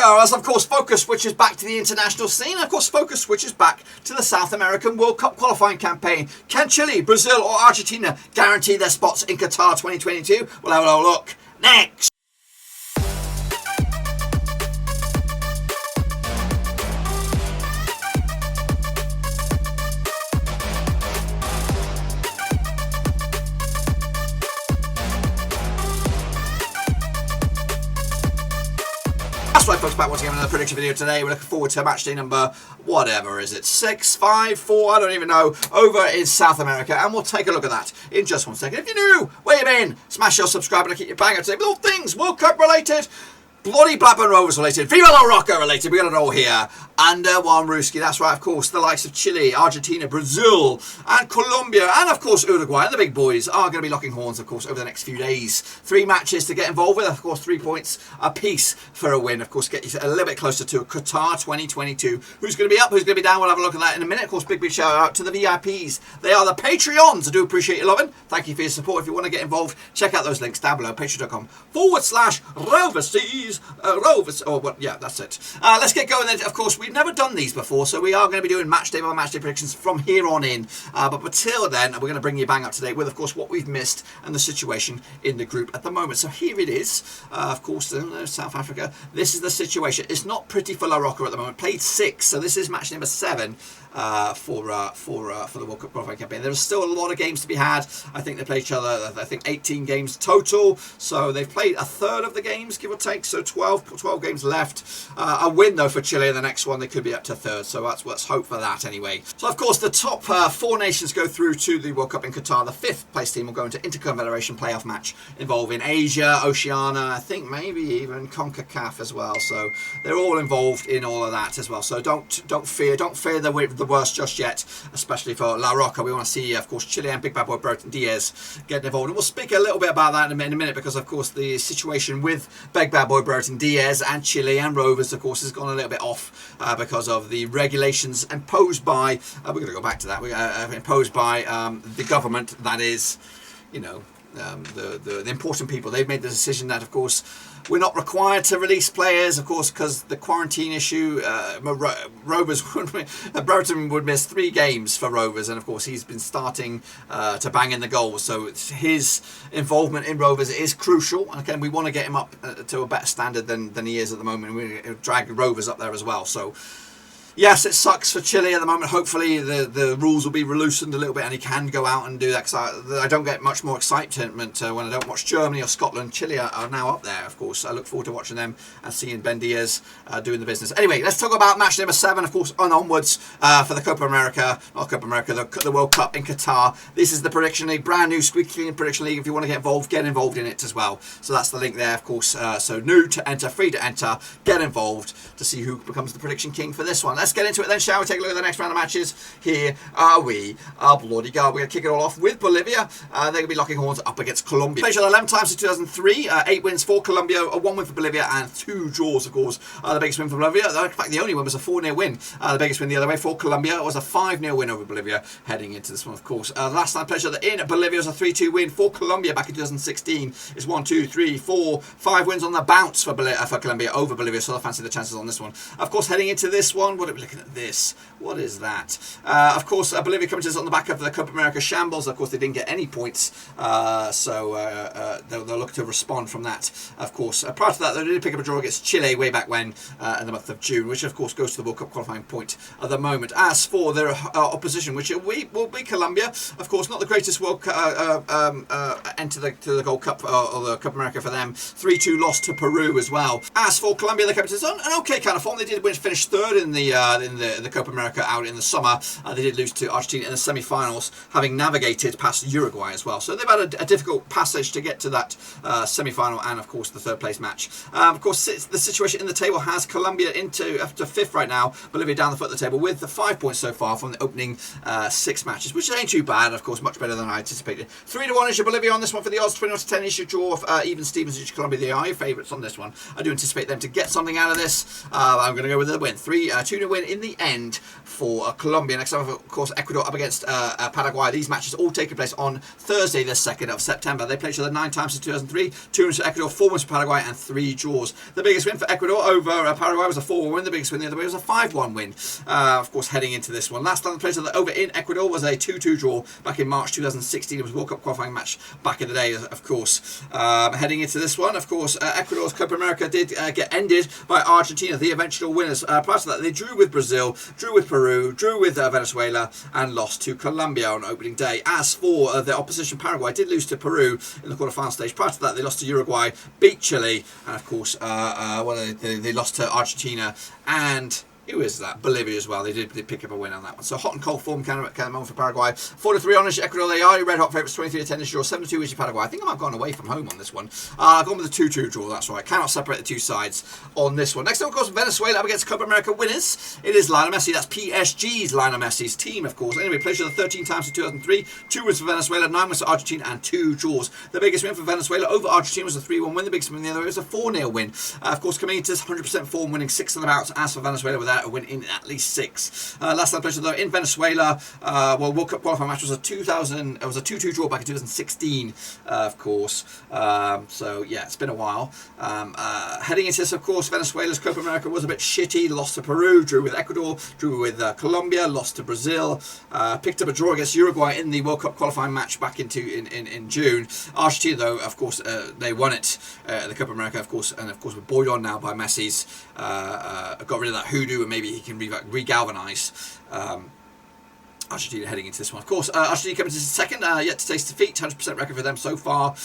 go, as of course focus switches back to the international scene. Of course, focus switches back to the South American World Cup qualifying campaign. Can Chile, Brazil or Argentina guarantee their spots in Qatar 2022? We'll have a look next. That's right, folks, back once again with another prediction video today. We're looking forward to match day number, whatever is it, 6, 5, 4, I don't even know, over in South America, and we'll take a look at that in just 1 second. If you're new, where you been? Smash your subscribe and I'll keep you banging today with all things World Cup related, bloody Blackburn Rovers related, Viva La Roca related, we got it all here. And one Ruski, that's right, of course, the likes of Chile, Argentina, Brazil, and Colombia, and of course Uruguay, and the big boys are going to be locking horns, of course, over the next few days. 3 matches to get involved with, of course, 3 points apiece for a win, of course, get you a little bit closer to Qatar 2022. Who's going to be up, who's going to be down, we'll have a look at that in a minute. Of course, big shout out to the VIPs. They are the Patreons. I do appreciate your loving. Thank you for your support. If you want to get involved, check out those links down below, patreon.com/Roverseas, Rovers, or what, yeah, that's it. Let's get going then. Of course, we've never done these before, so we are going to be doing match day by match day predictions from here on in. But until then, we're going to bring you bang up to date with, of course, what we've missed and the situation in the group at the moment. So here it is. Of course, South Africa. This is the situation. It's not pretty for La Roca at the moment. Played 6, so this is match number 7 for the World Cup qualifying campaign. There's still a lot of games to be had. I think they play each other. I think 18 games total. So they've played a third of the games, give or take. So 12 games left. A win though for Chile. The next one they could be up to third. So let's hope for that anyway. So of course the top 4 nations go through to the World Cup in Qatar. The 5th place team will go into Interconfederation playoff match involving Asia, Oceania, I think maybe even CONCACAF as well. So they're all involved in all of that as well. So don't fear the worst just yet, especially for La Roca. We want to see, of course, Chile and Big Bad Boy Burton Diaz getting involved. And we'll speak a little bit about that in a minute because, of course, the situation with Big Bad Boy Burton Diaz and Chile and Rovers, of course, has gone a little bit off because of the regulations imposed by, we're going to go back to that, imposed by the government, that is, you know, the important people. They've made the decision that, of course, we're not required to release players, of course, because the quarantine issue. Rovers Burton would miss 3 games for Rovers, and of course he's been starting to bang in the goals. So his involvement in Rovers is crucial. And again, we want to get him up to a better standard than he is at the moment. We drag Rovers up there as well. So yes, it sucks for Chile at the moment. Hopefully the rules will be loosened a little bit and he can go out and do that, because I don't get much more excitement when I don't watch Germany or Scotland. Chile are now up there, of course. I look forward to watching them and seeing Ben Diaz doing the business. Anyway, let's talk about match number 7, of course, and onwards for the Copa America, not Copa America, the World Cup in Qatar. This is the prediction league, brand new squeaky clean prediction league. If you want to get involved in it as well. So that's the link there, of course. So new to enter, free to enter, get involved to see who becomes the prediction king for this one. Let's get into it then, shall we? Take a look at the next round of matches. Here are we. Bloody God. We're going to kick it all off with Bolivia. They're going to be locking horns up against Colombia. Played 11 times in 2003. 8 wins for Colombia, 1 win for Bolivia, and 2 draws, of course. The biggest win for Bolivia. In fact, the only win was a 4-0 win. The biggest win the other way for Colombia was a 5-0 win over Bolivia heading into this one, of course. The last time played in Bolivia was a 3-2 win for Colombia back in 2016. It's 1, 2, 3, 4, 5 wins on the bounce for Colombia over Bolivia, so I fancy the chances on this one. Of course, heading into this one, what are we looking at this? What is that? Of course, Bolivia comes to us on the back of the Copa America shambles. Of course, they didn't get any points, so they'll look to respond from that. Of course, prior to that, they did pick up a draw against Chile way back when in the month of June, which of course goes to the World Cup qualifying point at the moment. As for their opposition, which will be Colombia, of course, not the greatest World enter to the Gold Cup or the Copa America for them. 3-2 loss to Peru as well. As for Colombia, they kept it on an okay kind of form. They did finish 3rd in the Copa America out in the summer. They did lose to Argentina in the semi-finals, having navigated past Uruguay as well. So they've had a difficult passage to get to that semi-final and, of course, the 3rd place match. Of course, the situation in the table has Colombia into after 5th right now. Bolivia down the foot of the table with the 5 points so far from the opening 6 matches, which ain't too bad. Of course, much better than I anticipated. 3-1 is your Bolivia on this one for the odds. 21-10 is your draw. Even Stevens is your Colombia. They are your favourites on this one. I do anticipate them to get something out of this. I'm going to go with the win. 2-1 3-0 win in the end for Colombia. Next up, of course, Ecuador up against Paraguay. These matches all taking place on Thursday, the 2nd of September. They played each other 9 times since 2003, 2 wins for Ecuador, 4 wins for Paraguay, and 3 draws. The biggest win for Ecuador over Paraguay was a 4-1 win. The biggest win the other way was a 5-1 win. Of course, heading into this one. Last time they played each other over in Ecuador was a 2-2 draw back in March 2016. It was a World Cup qualifying match back in the day, of course. Heading into this one, of course, Ecuador's Copa America did get ended by Argentina, the eventual winners. Prior to that, they drew with Brazil, drew with Peru, drew with Venezuela, and lost to Colombia on opening day. As for the opposition, Paraguay did lose to Peru in the quarterfinal stage. Prior to that, they lost to Uruguay, beat Chile, and of course, they lost to Argentina and who is that? Bolivia as well. They did pick up a win on that one. So hot and cold form kind of moment for Paraguay. 4-3 on Ecuador. They are red hot favourites. 23-10 is draw. 7-2 is Paraguay. I think I might have gone away from home on this one. I've gone with a 2-2 draw. That's right. Cannot separate the two sides on this one. Next up, of course, Venezuela up against Copa America winners. It is Lionel Messi. That's PSG's Lionel Messi's team, of course. Anyway, played each other 13 times in 2003. 2 wins for Venezuela, 9 wins for Argentina, and 2 draws. The biggest win for Venezuela over Argentina was a 3-1 win. The biggest win the other way was a 4-0 win. Of course, coming into this 100% form, winning 6 of the bouts. As for Venezuela, without a win in at least 6. Last time played though in Venezuela, World Cup qualifying match was a 2-2 draw back in 2016, of course. So yeah, it's been a while. Heading into this, of course, Venezuela's Copa America was a bit shitty. Lost to Peru, drew with Ecuador, drew with Colombia, lost to Brazil, picked up a draw against Uruguay in the World Cup qualifying match back in June. Argentina, though, of course, they won it, the Copa America, of course, and of course we're buoyed on now by Messi's. Got rid of that hoodoo, and maybe he can regalvanise Argentina heading into this one. Of course, Argentina coming to second, yet to taste defeat. 100% record for them so far.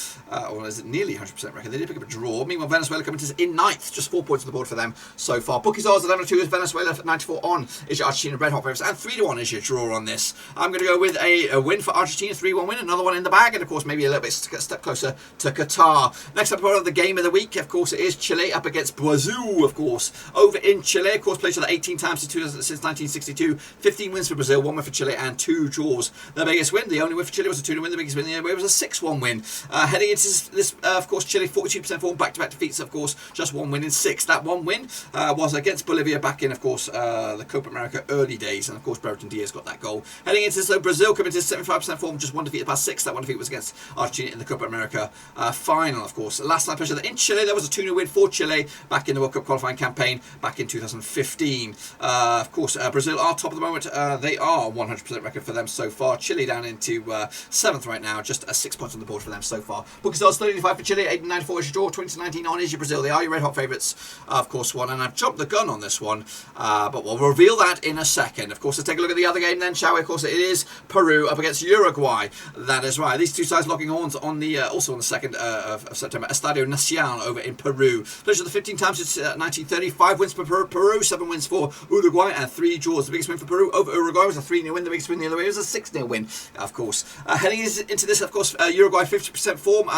Or is it nearly 100% record? They did pick up a draw. Meanwhile, Venezuela coming to in ninth. Just 4 points on the board for them so far. Bookies odds 11-2 is Venezuela. 94 on is your Argentina red hot favourites. And 3-1 is your draw on this. I'm going to go with a win for Argentina. 3-1 win. Another one in the bag. And of course, maybe a little bit step closer to Qatar. Next up, part of the game of the week. Of course, it is Chile up against Brazil, of course. Over in Chile, of course, played each other 18 times since 1962. 15 wins for Brazil, 1 win for Chile, and 2 draws. The biggest win, the only win for Chile was a 2-0 win. The biggest win the other way was a 6-1 win. Heading into this, of course, Chile 42% form, back-to-back defeats, of course, just 1 win in 6. That 1 win was against Bolivia back in, of course, the Copa America early days, and of course, Brereton Diaz got that goal. Heading into this, Brazil coming to 75% form, just 1 defeat at past 6. That 1 defeat was against Argentina in the Copa America final, of course. Last night, pressure in Chile, there was a 2-0 win for Chile back in the World Cup qualifying campaign back in 2015. Of course, Brazil are top of the moment. They are 100% record for them so far. Chile down into 7th right now, just 6 points on the board for them so far. Bookies odds 35 for Chile, 8.94 is your draw, 2019 on is your Brazil. They are your red hot favourites, of course, one. And I've jumped the gun on this one, but we'll reveal that in a second. Of course, let's take a look at the other game then, shall we? Of course, it is Peru up against Uruguay. That is right. These two sides locking horns on the also on the 2nd of September. Estadio Nacional over in Peru. Played the 15 times since 1930. 5 wins for Peru, 7 wins for Uruguay, and 3 draws. The biggest win for Peru over Uruguay was a 3-0 win. The biggest win the other way was a 6-0 win, of course. Heading into this, of course, Uruguay 50% form,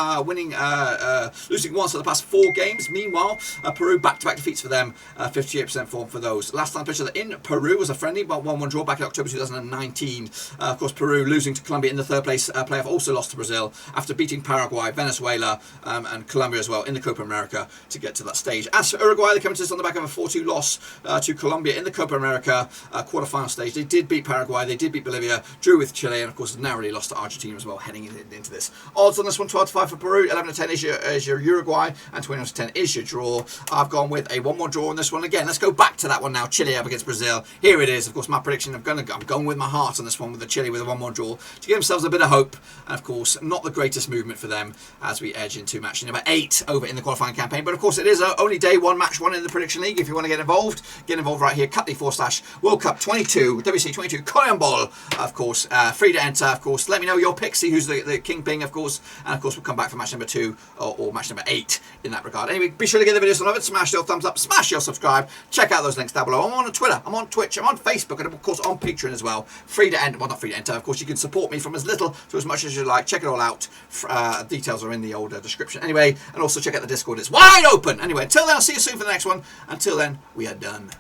losing once for the past 4 games. Meanwhile, Peru back-to-back defeats for them, 58% form for those. Last time picture in Peru was a friendly, but 1-1 draw back in October 2019. Of course, Peru losing to Colombia in the 3rd place playoff, also lost to Brazil after beating Paraguay, Venezuela, and Colombia as well in the Copa America to get to that stage. As for Uruguay, they come to this on the back of a 4-2 loss to Colombia in the Copa America quarter-final stage. They did beat Paraguay, they did beat Bolivia, drew with Chile, and of course narrowly lost to Argentina as well heading into this. Odds on this one, 12-5 for Peru, 11-10 is your Uruguay, and 20-10 is your draw. I've gone with a 1-1 draw on this one. Again, let's go back to that one now. Chile up against Brazil. Here it is. Of course, my prediction, I'm going with my heart on this one with the Chile with a 1-1 draw to give themselves a bit of hope. And of course, not the greatest movement for them as we edge into match number 8 over in the qualifying campaign. But of course, it is only day 1, match 1 in the prediction league. If you want to get involved right here. Cutly/World Cup 22, WC 22 Korean Ball. Of course, free to enter. Of course, let me know your pick. See who's the kingpin, of course. And of course, we'll come back for match number 2 or match number 8 in that regard. Anyway, be sure to give the video some love. Smash your thumbs up. Smash your subscribe. Check out those links down below. I'm on Twitter. I'm on Twitch. I'm on Facebook. And of course, on Patreon as well. Free to enter. Well, not free to enter. Of course, you can support me from as little to as much as you like. Check it all out. Details are in the old description. Anyway, and also check out the Discord. It's wide open. Anyway, until then, I'll see you soon for the next one. Until then, we are done.